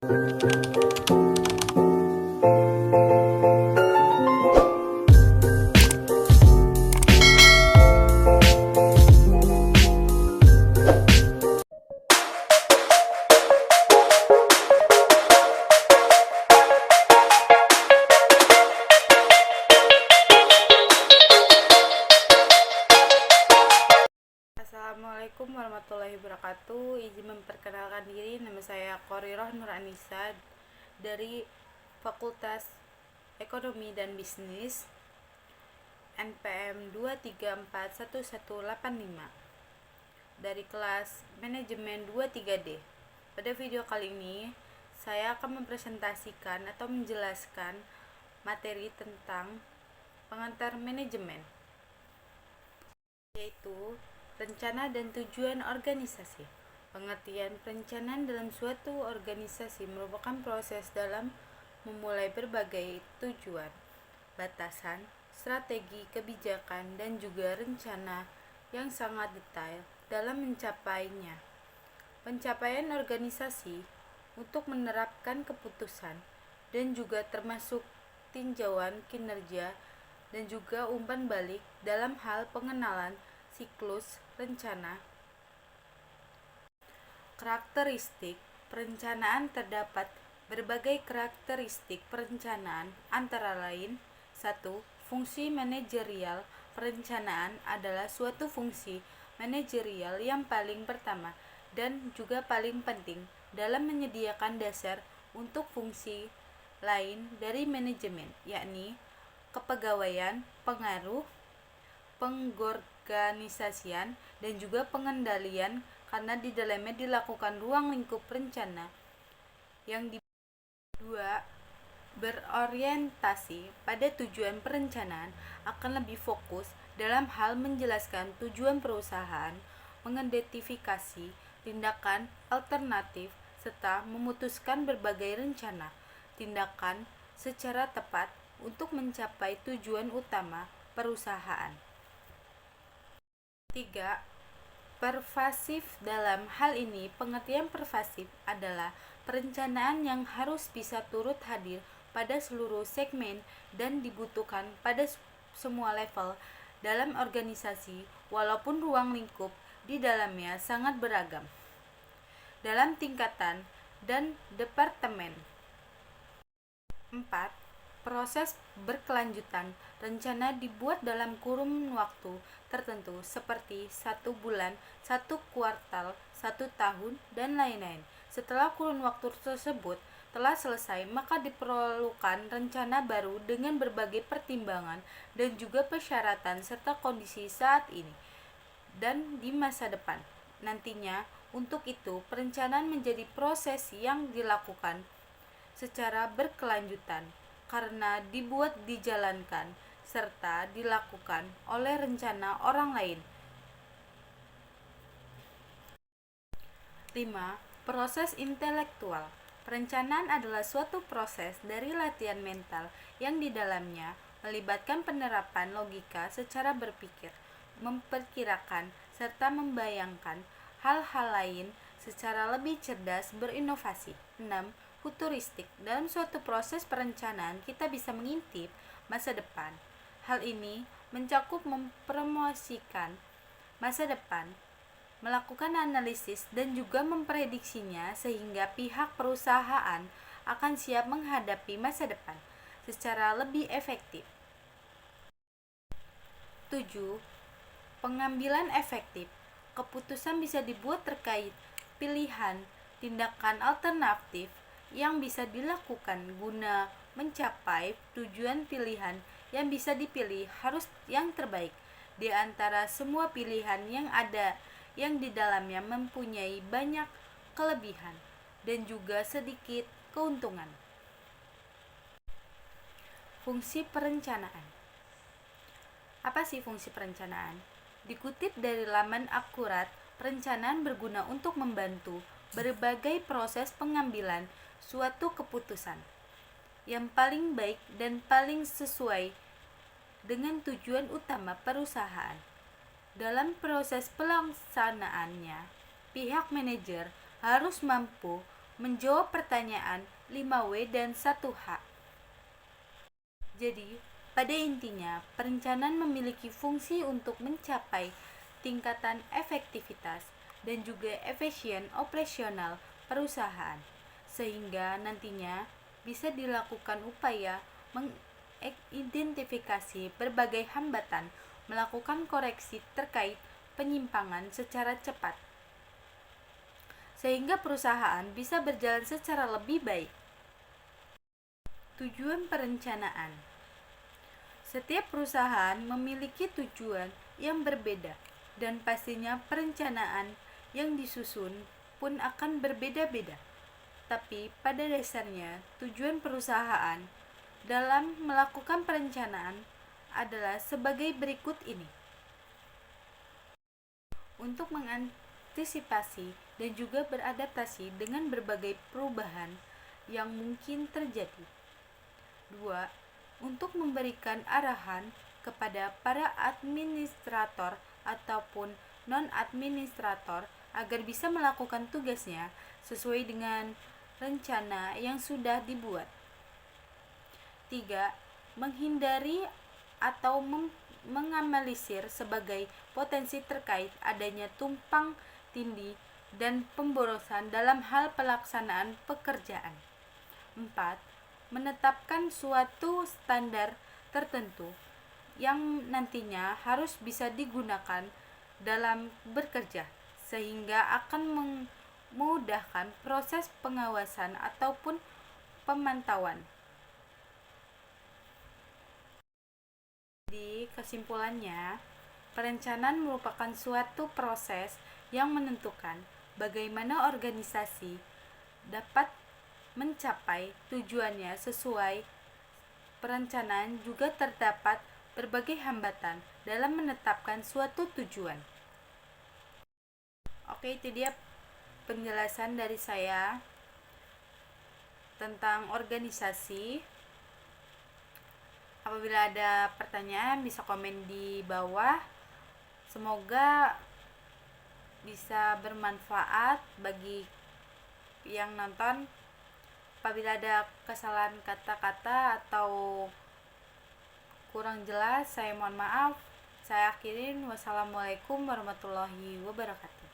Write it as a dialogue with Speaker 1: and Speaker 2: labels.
Speaker 1: Assalamualaikum warahmatullahi wabarakatuh. Izin memperkenalkan diri, nama saya Qoriroh Nur Anissa dari Fakultas Ekonomi dan Bisnis NPM 2341185 dari kelas Manajemen 23D. Pada video kali ini, saya akan mempresentasikan atau menjelaskan materi tentang pengantar manajemen, yaitu rencana dan tujuan organisasi. Pengertian perencanaan dalam suatu organisasi merupakan proses dalam memulai berbagai tujuan, batasan, strategi, kebijakan, dan juga rencana yang sangat detail dalam mencapainya. Pencapaian organisasi untuk menerapkan keputusan dan juga termasuk tinjauan kinerja dan juga umpan balik dalam hal pengenalan siklus rencana. Karakteristik perencanaan. Terdapat berbagai karakteristik perencanaan, antara lain: 1. Fungsi manajerial. Perencanaan adalah suatu fungsi manajerial yang paling pertama dan juga paling penting dalam menyediakan dasar untuk fungsi lain dari manajemen, yakni kepegawaian, pengaruh, pengorganisasian, dan juga pengendalian, karena di dalamnya dilakukan ruang lingkup rencana yang dua berorientasi pada tujuan. Perencanaan akan lebih fokus dalam hal menjelaskan tujuan perusahaan, mengidentifikasi tindakan alternatif, serta memutuskan berbagai rencana tindakan secara tepat untuk mencapai tujuan utama perusahaan. 3. Pervasif. Dalam hal ini, pengertian pervasif adalah perencanaan yang harus bisa turut hadir pada seluruh segmen dan dibutuhkan pada semua level dalam organisasi, walaupun ruang lingkup di dalamnya sangat beragam dalam tingkatan dan departemen. 4. Proses berkelanjutan. Rencana dibuat dalam kurun waktu tertentu seperti 1 bulan, 1 kuartal, 1 tahun, dan lain-lain. Setelah kurun waktu tersebut telah selesai, maka diperlukan rencana baru dengan berbagai pertimbangan dan juga persyaratan serta kondisi saat ini dan di masa depan. Nantinya, untuk itu, perencanaan menjadi proses yang dilakukan secara berkelanjutan karena dibuat, dijalankan, serta dilakukan oleh rencana orang lain. 5. Proses intelektual. Perencanaan adalah suatu proses dari latihan mental yang di dalamnya melibatkan penerapan logika secara berpikir, memperkirakan, serta membayangkan hal-hal lain secara lebih cerdas, berinovasi. 6. Futuristik. Dalam suatu proses perencanaan, kita bisa mengintip masa depan. Hal ini mencakup mempromosikan masa depan, melakukan analisis, dan juga memprediksinya sehingga pihak perusahaan akan siap menghadapi masa depan secara lebih efektif. 7. Pengambilan efektif. Keputusan bisa dibuat terkait pilihan tindakan alternatif yang bisa dilakukan guna mencapai tujuan. Pilihan yang bisa dipilih harus yang terbaik di antara semua pilihan yang ada, yang di dalamnya mempunyai banyak kelebihan dan juga sedikit keuntungan. Fungsi perencanaan. Apa sih fungsi perencanaan? Dikutip dari laman Akurat, perencanaan berguna untuk membantu berbagai proses pengambilan suatu keputusan yang paling baik dan paling sesuai dengan tujuan utama perusahaan. Dalam proses pelaksanaannya, pihak manajer harus mampu menjawab pertanyaan 5W dan 1H. Jadi, pada intinya, perencanaan memiliki fungsi untuk mencapai tingkatan efektivitas dan juga efisien operasional perusahaan, sehingga nantinya bisa dilakukan upaya mengidentifikasi berbagai hambatan, melakukan koreksi terkait penyimpangan secara cepat, sehingga perusahaan bisa berjalan secara lebih baik. Tujuan perencanaan. Setiap perusahaan memiliki tujuan yang berbeda, dan pastinya perencanaan yang disusun pun akan berbeda-beda. Tapi pada dasarnya, tujuan perusahaan dalam melakukan perencanaan adalah sebagai berikut ini. Untuk mengantisipasi dan juga beradaptasi dengan berbagai perubahan yang mungkin terjadi. 2. Untuk memberikan arahan kepada para administrator ataupun non-administrator agar bisa melakukan tugasnya sesuai dengan rencana yang sudah dibuat. 3. Menghindari atau menganalisir sebagai potensi terkait adanya tumpang tindih dan pemborosan dalam hal pelaksanaan pekerjaan. 4. Menetapkan suatu standar tertentu yang nantinya harus bisa digunakan dalam bekerja, sehingga akan memudahkan proses pengawasan ataupun pemantauan. Di kesimpulannya, perencanaan merupakan suatu proses yang menentukan bagaimana organisasi dapat mencapai tujuannya sesuai perencanaan. Juga terdapat berbagai hambatan dalam menetapkan suatu tujuan. Oke, itu dia penjelasan dari saya tentang organisasi. Apabila ada pertanyaan bisa komen di bawah. Semoga bisa bermanfaat bagi yang nonton. Apabila ada kesalahan kata-kata atau kurang jelas, saya mohon maaf. Saya akhirin. Wassalamualaikum warahmatullahi wabarakatuh.